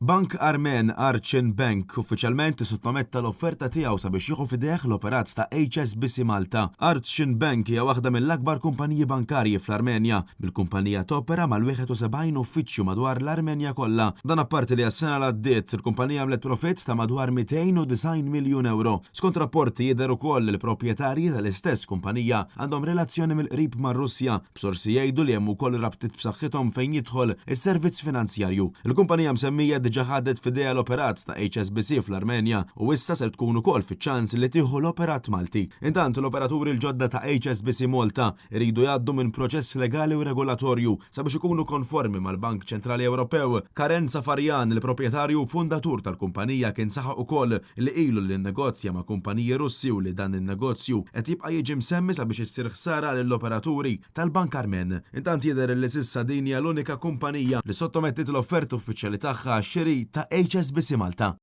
Bank Armen Archen Bank uffiċjalment sottometta l-offerta tiegħu sabiex jieħu fideh l-operat ta' HSBC Malta. Archen Bank hija waħda mill-akbar kumpaniji bankarji fl-Armenja. Bil-kumpanija topera mal-71 uffiċċju madwar l-Armenja kollha. Dan apparti li għas-sena l-għaddiet il-kumpanija għamlet profitt ta' madwar 290 miljun euro. Skont rapporti jidher ukoll li l-proprjetarji tal-istess kumpanija għandhom relazzjoni mill-qrib mar-Russja, b'sorsi jgħidu li hemm ukoll rabtiet b'saħħithom fejn jidħol is-servizz finanzjarju. Il-kumpanija msemmija diġà ħadet f'idejha l-operat ta' HSBC fl-Armenja u issa se tkun ukoll fiċ-ċans li tieħu l-operat Malti. Intant l-operaturi l-ġodda ta' HSBC Malta iridu jgħaddu minn proċess legali u regolatorju sabiex ikunu konformi mal-Bank Ċentrali Ewropew. Karen Safarjan, il-proprjetarju u fundatur tal-kumpanija, kien saħaq ukoll li ilu li nnegozja ma' kumpaniji Russi u li dan in-negozju qed jibqa' jiġi msemmi sabiex issir ħsara lill-operaturi tal-Bank Armen. Intant jidher li s'issa din hija l-unika kumpanija li sottomettit l-offerta uffiċjali tagħha xiri ta' HSBC Malta.